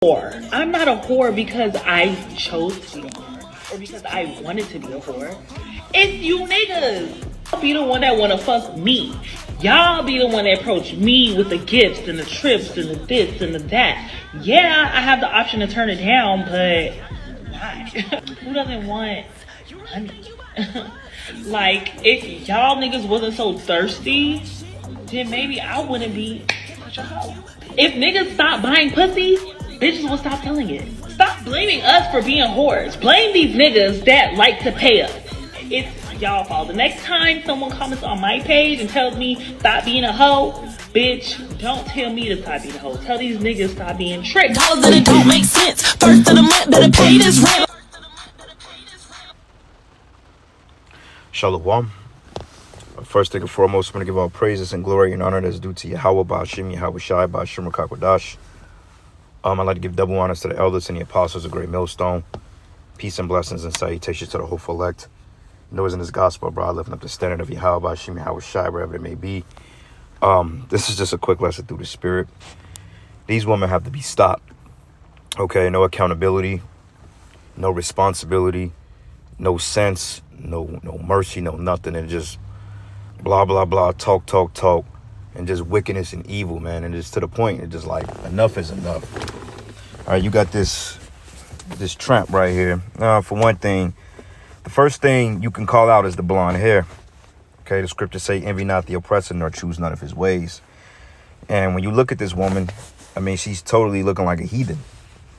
whore. I'm not a whore because I chose to be a whore or because I wanted to be a whore. It's you niggas. Y'all be the one that wanna fuck me. Y'all be the one that approach me with the gifts and the trips and the this and the that. Yeah, I have the option to turn it down, but why? Who doesn't want honey? Like, if y'all niggas wasn't so thirsty, then maybe I wouldn't be such a hoe. If niggas stop buying pussy, bitches will stop selling it. Stop blaming us for being whores. Blame these niggas that like to pay us. It's y'all fault. The next time someone comments on my page and tells me stop being a hoe, bitch, don't tell me to stop being a hoe. Tell these niggas stop being tricked. Dollars and it don't make sense. First of the month, better pay this rent. Shalom. First thing and foremost, I'm going to give all praises and glory and honor that's due to Yahweh, Ba'ashim, Yahweh Shai, Ba'ashim, Rakakwadash. I'd like to give double honors to the elders and the apostles of Great Millstone. Peace and blessings and salutations to the hopeful elect. Those in this gospel, bro, lifting up the standard of Yahweh, Ba'ashim, Yahweh Shai, wherever it may be. This is just a quick lesson through the spirit. These women have to be stopped. Okay, no accountability, no responsibility, no sense, no mercy, no nothing, and just blah blah blah, talk, and just wickedness and evil, man, and just to the point, it's just like enough is enough. All right, you got this tramp right here. For one thing, the first thing you can call out is the blonde hair. Okay, the scriptures say, "Envy not the oppressor, nor choose none of his ways." And when you look at this woman, I mean, she's totally looking like a heathen.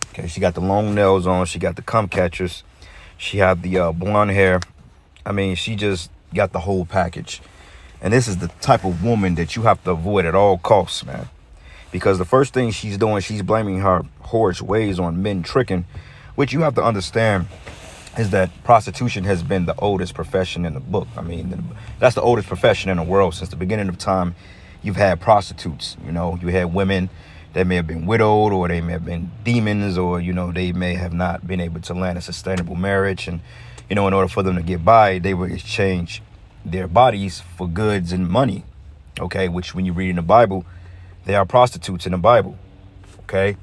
Okay, she got the long nails on, she got the cum catchers, she had the blonde hair. I mean, she just got the whole package. And this is the type of woman that you have to avoid at all costs, man. Because the first thing she's doing, she's blaming her whorish ways on men tricking, which you have to understand is that prostitution has been the oldest profession in the book. I mean, that's the oldest profession in the world. Since the beginning of time, you've had prostitutes. You know, you had women that may have been widowed, or they may have been demons, or, you know, they may have not been able to land a sustainable marriage. And, you know, in order for them to get by, they would exchange their bodies for goods and money. Okay, which when you read in the Bible, they are prostitutes in the Bible. Okay.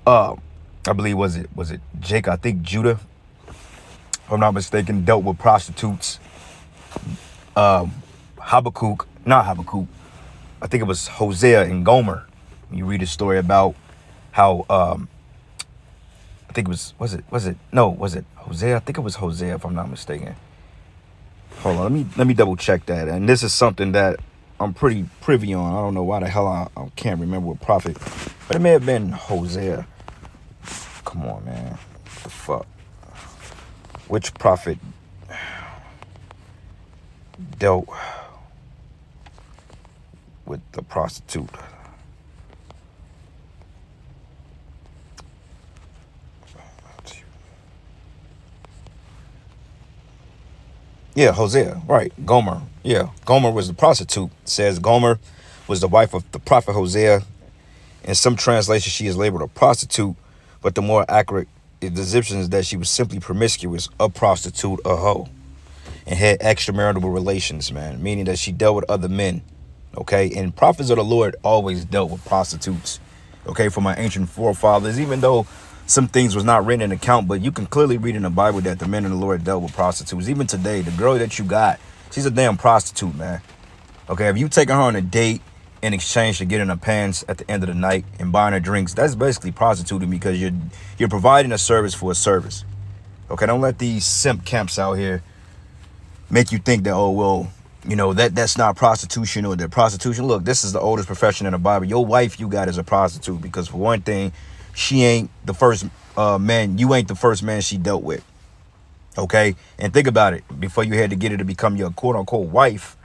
I believe was it Jake? I think Judah, if I'm not mistaken, dealt with prostitutes. Habakkuk, not Habakkuk. I think it was Hosea and Gomer. You read a story about how I think it was it Hosea? I think it was Hosea, if I'm not mistaken. Hold on, let me double check that. And this is something that I'm pretty privy on. I don't know why the hell I can't remember what prophet, but it may have been Hosea. Come on, man. What the fuck? Which prophet dealt with the prostitute? Yeah, Hosea, right. Gomer. Yeah, Gomer was the prostitute. It says Gomer was the wife of the prophet Hosea. In some translations, she is labeled a prostitute, but the more accurate description is that she was simply promiscuous, a prostitute, a hoe, and had extramarital relations, man, meaning that she dealt with other men. Okay, and prophets of the Lord always dealt with prostitutes. Okay, for my ancient forefathers, even though some things was not written in account, but you can clearly read in the Bible that the men of the Lord dealt with prostitutes. Even today, the girl that you got, she's a damn prostitute, man. Okay, if you taking her on a date in exchange to getting her pants at the end of the night and buying her drinks, that's basically prostituting, because you're providing a service for a service. Okay, don't let these simp camps out here make you think that, oh, well, you know, that's not prostitution, or that prostitution. Look, this is the oldest profession in the Bible. Your wife you got is a prostitute, because for one thing, she ain't the first man. You ain't the first man she dealt with. Okay, and think about it. Before you had to get her to become your quote unquote wife,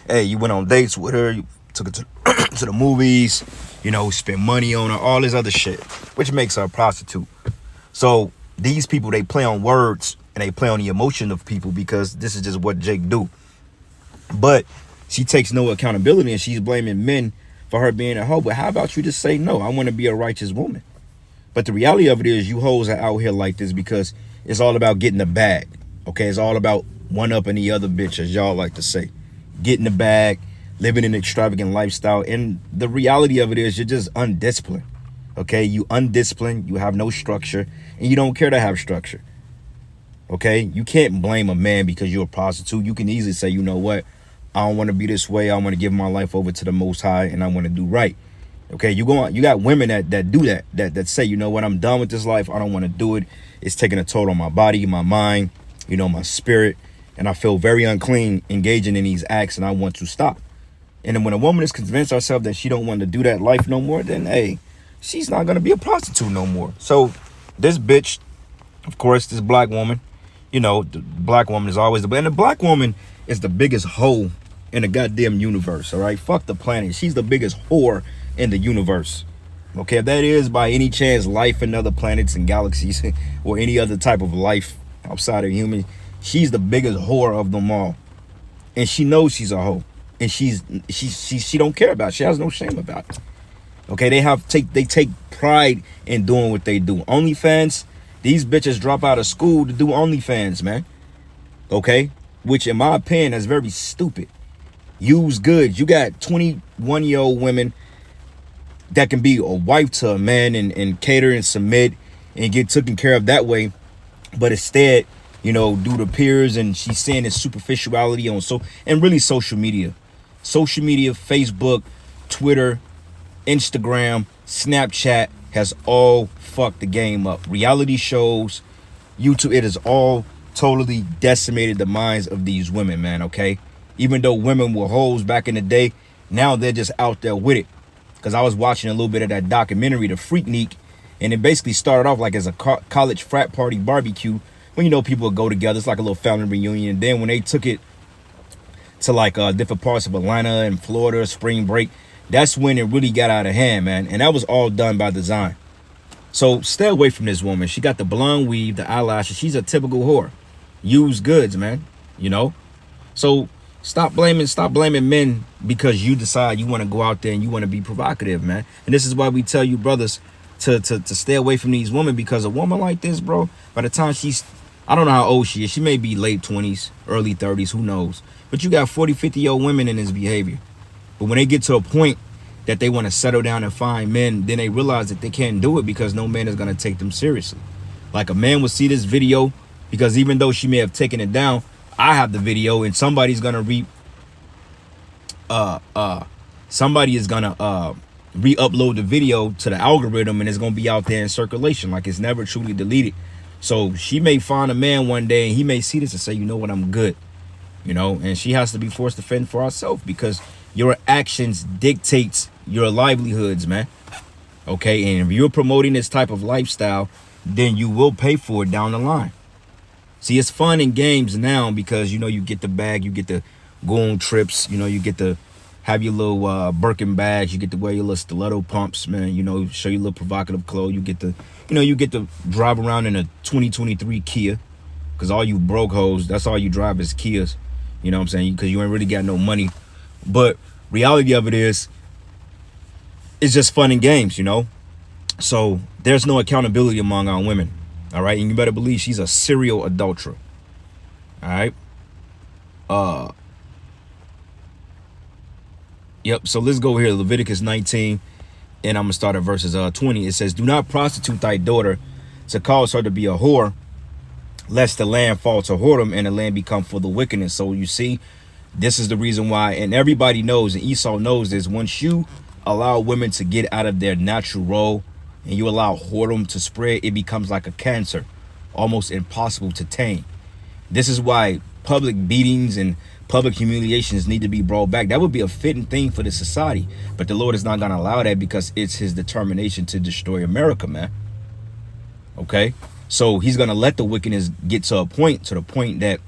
hey, you went on dates with her, you took her to the movies, you know, spent money on her, all this other shit, which makes her a prostitute. So these people, they play on words and they play on the emotion of people, because this is just what Jake do. But she takes no accountability, and she's blaming men for her being a hoe. But how about you just say, no, I want to be a righteous woman? But the reality of it is, you hoes are out here like this because it's all about getting the bag. Okay, it's all about one up and the other bitch, as y'all like to say. Getting the bag, living an extravagant lifestyle. And the reality of it is, you're just undisciplined. Okay, you undisciplined, you have no structure, and you don't care to have structure. Okay, you can't blame a man because you're a prostitute. You can easily say, you know what, I don't want to be this way. I want to give my life over to the Most High, and I want to do right. Okay, you got women that do that say, you know what, I'm done with this life. I don't want to do it. It's taking a toll on my body, my mind, my spirit, and I feel very unclean engaging in these acts, and I want to stop. And then when a woman is convinced herself that she don't want to do that life no more, then hey, she's not gonna be a prostitute no more. So this bitch, of course, this black woman, the black woman is always and the black woman is the biggest hoe in the goddamn universe. All right, fuck the planet. She's the biggest whore in the universe. Okay, if that is by any chance life in other planets and galaxies or any other type of life outside of human, she's the biggest whore of them all, and she knows she's a hoe. And she don't care about it. She has no shame about it. Okay, they take pride in doing what they do. OnlyFans, these bitches drop out of school to do OnlyFans, man. Okay, which in my opinion is very stupid. Use goods. You got 21-year-old women that can be a wife to a man and cater and submit and get taken care of that way, but instead, due to peers, and she's seeing this superficiality on and really social media, Facebook, Twitter, Instagram, Snapchat has all fucked the game up. Reality shows, YouTube, it has all totally decimated the minds of these women, man. Okay, even though women were hoes back in the day, now they're just out there with it. Because I was watching a little bit of that documentary, The Freaknik, and it basically started off like as a college frat party barbecue when people would go together. It's like a little family reunion. And then when they took it to like different parts of Atlanta and Florida, spring break, that's when it really got out of hand, man. And that was all done by design. So stay away from this woman. She got the blonde weave, the eyelashes. She's a typical whore. Used goods, man. So stop blaming men because you decide you want to go out there and you want to be provocative, man. And this is why we tell you brothers to stay away from these women, because a woman like this, bro, by the time I don't know how old she is. She may be late 20s, early 30s, who knows. But you got 40, 50-year-old women in this behavior. But when they get to a point that they want to settle down and find men, then they realize that they can't do it because no man is going to take them seriously. Like a man will see this video, because even though she may have taken it down, I have the video, and somebody's going to re-upload the video to the algorithm, and it's going to be out there in circulation. Like it's never truly deleted. So she may find a man one day and he may see this and say, you know what, I'm good. And she has to be forced to fend for herself, because your actions dictates your livelihoods, man. Okay, and if you're promoting this type of lifestyle, then you will pay for it down the line. See, it's fun in games now because, you get the bag, you get to go on trips, you get to have your little Birkin bags, you get to wear your little stiletto pumps, man, show your little provocative clothes, you get to drive around in a 2023 Kia, because all you broke hoes, that's all you drive is Kias, you know what I'm saying, because you ain't really got no money. But reality of it is, it's just fun and games, so there's no accountability among our women. All right, and you better believe she's a serial adulterer. All right. Yep. So let's go here. Leviticus 19, and I'm gonna start at verses 20. It says, "Do not prostitute thy daughter to cause her to be a whore, lest the land fall to whoredom and the land become full of wickedness." So you see, this is the reason why, and everybody knows, and Esau knows this. Once you allow women to get out of their natural role, and you allow whoredom to spread, it becomes like a cancer, almost impossible to tame. This is why public beatings and public humiliations need to be brought back. That would be a fitting thing for the society, but the Lord is not going to allow that, because it's his determination to destroy America, man. Okay, so he's going to let the wickedness get to the point that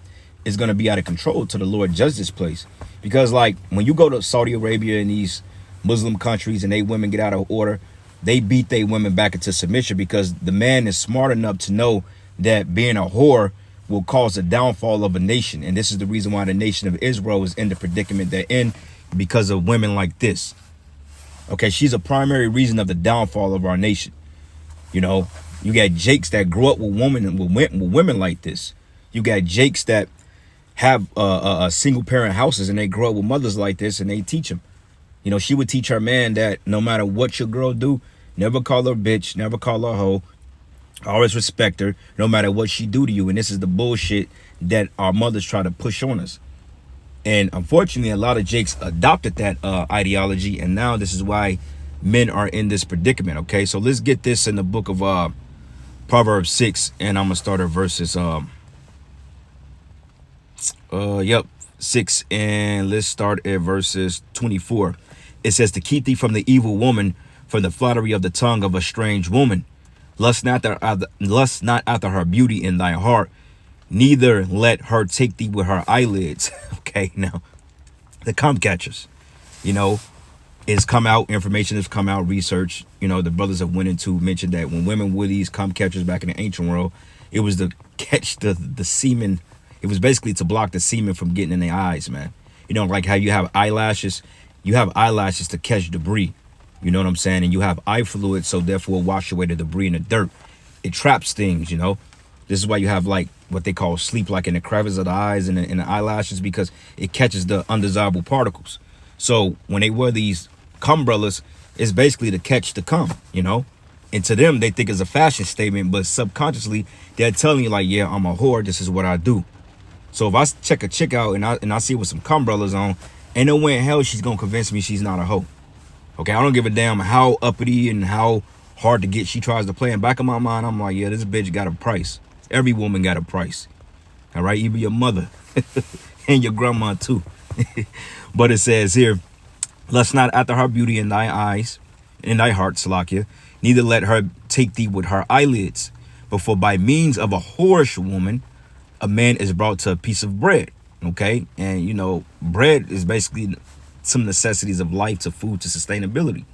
it's going to be out of control till the Lord judge this place. Because like when you go to Saudi Arabia and these Muslim countries and they women get out of order, they beat their women back into submission, because the man is smart enough to know that being a whore will cause the downfall of a nation. And this is the reason why the nation of Israel is in the predicament they're in, because of women like this. Okay, she's a primary reason of the downfall of our nation. You got Jakes that grew up with women like this. You got Jakes that have single parent houses and they grow up with mothers like this, and they teach them. She would teach her man that no matter what your girl do, Never call her bitch. Never call her hoe. Always respect her, no matter what she do to you. And this is the bullshit that our mothers try to push on us. And unfortunately, a lot of Jakes adopted that ideology, and now this is why men are in this predicament. Okay, so let's get this in the book of Proverbs 6, and I'm gonna start at verses 6, and let's start at verses 24. It says, to keep thee from the evil woman, from the flattery of the tongue of a strange woman. Lust not after her beauty in thy heart, neither let her take thee with her eyelids. Okay, now the cum catchers, it's come out, information has come out, research, the brothers have went into, mentioned that when women wore these cum catchers back in the ancient world, it was to catch the semen. It was basically to block the semen from getting in their eyes, man. Like how you have eyelashes to catch debris. You know what I'm saying? And you have eye fluid, so therefore wash away the debris and the dirt. It traps things, This is why you have like what they call sleep, like in the crevice of the eyes and the eyelashes, because it catches the undesirable particles. So when they wear these cumbrellas, it's basically to catch the cum, And to them, they think it's a fashion statement, but subconsciously, they're telling you like, yeah, I'm a whore. This is what I do. So if I check a chick out and I see with some cumbrellas on, ain't no way in hell she's gonna convince me she's not a hoe. Okay, I don't give a damn how uppity and how hard to get she tries to play. In back of my mind, I'm like, yeah, this bitch got a price. Every woman got a price. All right, even your mother and your grandma too. But it says here, lust not after her beauty in thy eyes, in thy heart, Salakia, neither let her take thee with her eyelids. But for by means of a whorish woman, a man is brought to a piece of bread. Okay, and bread is basically some necessities of life, to food, to sustainability.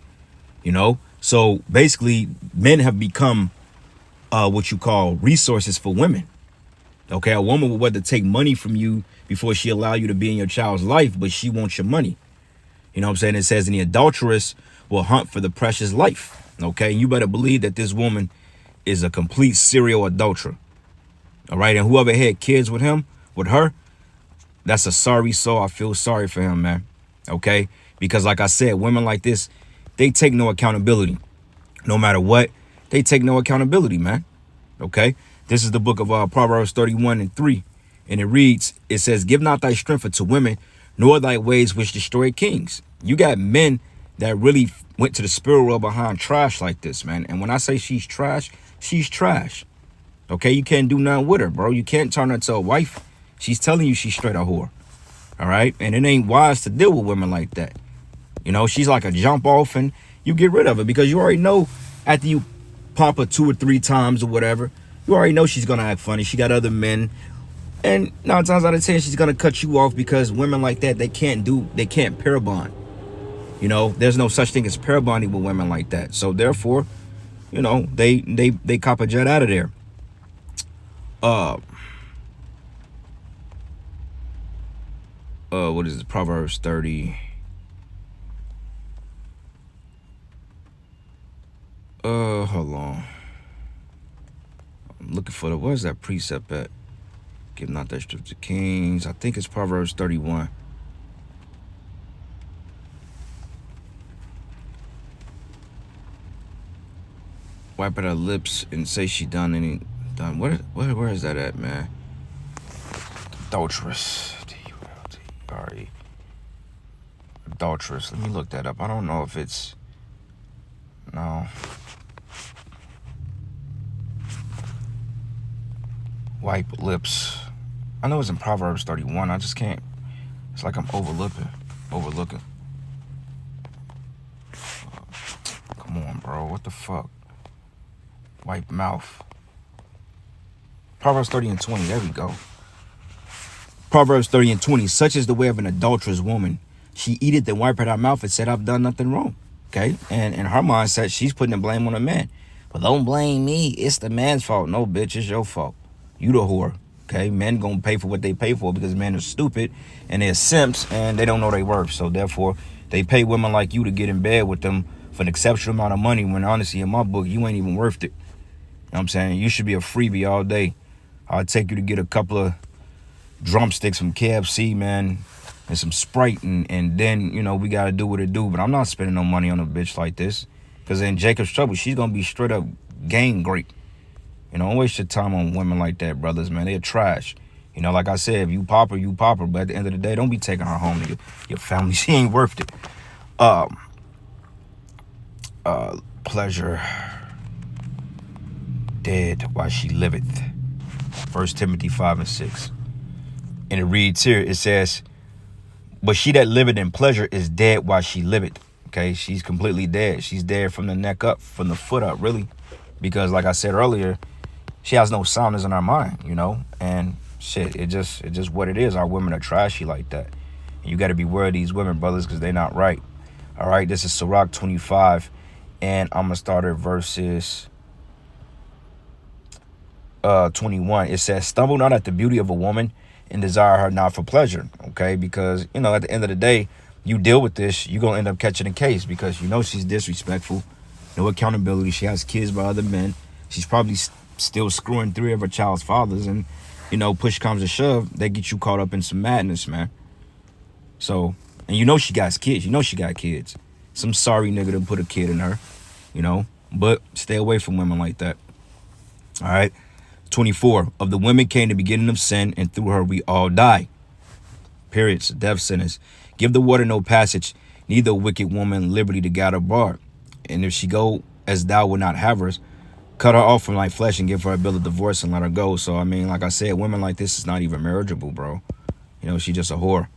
So basically, men have become what you call resources for women. Okay, a woman will whether take money from you before she allow you to be in your child's life, but she wants your money. You know what I'm saying? It says, and the adulteress will hunt for the precious life. Okay, and you better believe that this woman is a complete serial adulterer. All right, and whoever had kids with her, that's a sorry soul. I feel sorry for him, man. Okay, because like I said, women like this, they take no accountability. No matter what, they take no accountability, man. Okay, this is the book of Proverbs 31:3, and it reads, it says, give not thy strength unto women, nor thy ways which destroy kings. You got men that really went to the spirit world behind trash like this, man. And when I say she's trash, she's trash. Okay, you can't do nothing with her, bro. You can't turn her into a wife. She's telling you she's straight a whore. All right, and it ain't wise to deal with women like that. She's like a jump off, and you get rid of her because you already know after you pop her 2 or 3 times or whatever, you already know she's gonna act funny. She got other men, and 9 times out of 10 she's gonna cut you off, because women like that, they can't pair bond. There's no such thing as pair bonding with women like that. So therefore, they cop a jet out of there. What is it? Proverbs 30. Hold on. I'm looking for where's that precept at? Give not that strip to kings. I think it's Proverbs 31. Wipe at her lips and say she done. Where is that at, man? Adulteress. D-U-L-T-R-E. Adulteress. Let me look that up. I don't know if it's... No. Wipe lips. I know it's in Proverbs 31. I just can't. It's like I'm overlooking. Come on, bro. What the fuck? Wipe mouth. Proverbs 30:20. There we go. Proverbs 30:20. Such is the way of an adulterous woman. She eateth and wipeth her mouth and said, I've done nothing wrong. Okay? And in her mindset, she's putting the blame on the man. But don't blame me. It's the man's fault. No, bitch, it's your fault. You the whore. Okay? Men gonna pay for what they pay for, because men are stupid and they're simps and they don't know their worth. So therefore, they pay women like you to get in bed with them for an exceptional amount of money, when honestly, in my book, you ain't even worth it. You know what I'm saying? You should be a freebie all day. I'll take you to get a couple of drumsticks from KFC, man, and some Sprite, and then, we got to do what it do. But I'm not spending no money on a bitch like this. Because in Jacob's trouble, she's going to be straight up gang grape. You know, don't waste your time on women like that, brothers, man. They're trash. You know, like I said, if you pop her, you pop her. But at the end of the day, don't be taking her home to your family. She ain't worth it. Pleasure dead while she liveth. 1 Timothy 5 and 6. And it reads here, it says, but she that liveth in pleasure is dead while she liveth. Okay, she's completely dead. She's dead from the neck up, from the foot up, really. Because like I said earlier, she has no soundness in her mind, you know? And shit, it's just what it is. Our women are trashy like that. And you got to beware of these women, brothers, because they're not right. All right, this is Sirach 25. And I'm going to start at verses 21. It says, stumble not at the beauty of a woman and desire her not for pleasure. Okay, because, you know, at the end of the day, you deal with this, you're going to end up catching a case because you know she's disrespectful, no accountability. She has kids by other men. She's probably still screwing 3 of her child's fathers. And, you know, push comes to shove, they get you caught up in some madness, man. So, and you know she got kids. You know she got kids. Some sorry nigga to put a kid in her, you know. But stay away from women like that. All right. 24. Of the women came the beginning of sin, and through her we all die. Periods. Death sentence. Give the water no passage, neither a wicked woman liberty to guide her bar. And if she go as thou would not have her, cut her off from thy flesh and give her a bill of divorce and let her go. So, I mean, like I said, women like this is not even marriageable, bro. You know, she's just a whore.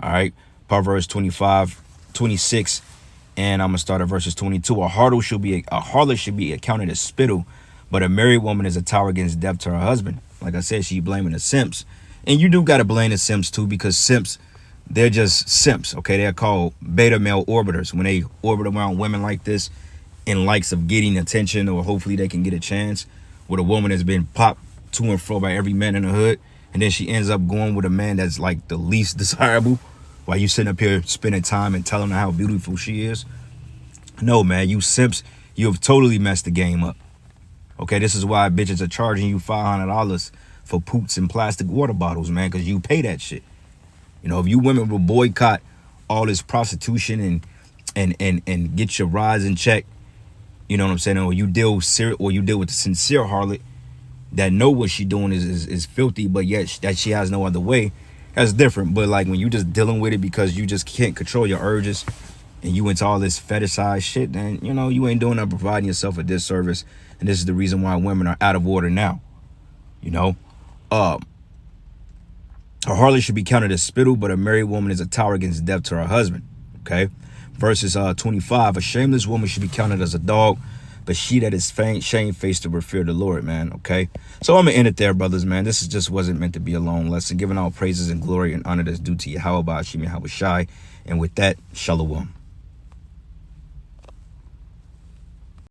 All right. Proverbs 26. And I'm going to start at verses 22. A harlot should be accounted as spittle, but a married woman is a tower against death to her husband. Like I said, she blaming the simps. And you do got to blame the simps, too, because simps, they're just simps, okay? They're called beta male orbiters. When they orbit around women like this in likes of getting attention, or hopefully they can get a chance with a woman that's been popped to and fro by every man in the hood, and then she ends up going with a man that's like the least desirable while you sitting up here spending time and telling her how beautiful she is. No, man, you simps, you have totally messed the game up. Okay, this is why bitches are charging you $500 for poots and plastic water bottles, man, because you pay that shit. You know, if you women will boycott all this prostitution and get your rise in check, you know what I'm saying? Or you deal with the sincere harlot that know what she doing is filthy, but yet that she has no other way. That's different. But like when you just dealing with it because you just can't control your urges and you into all this fetishized shit, then, you know, you ain't doing nothing, providing yourself a disservice. And this is the reason why women are out of order now. You know, a harlot should be counted as spittle, but a married woman is a tower against death to her husband. Okay. Verses 25. A shameless woman should be counted as a dog, but she that is shamefaced will fear the Lord, man. Okay. So I'm going to end it there, brothers, man. This just wasn't meant to be a long lesson. Giving all praises and glory and honor that's due to Yahweh Ba'ashim Yahweh Shai. And with that, shalom.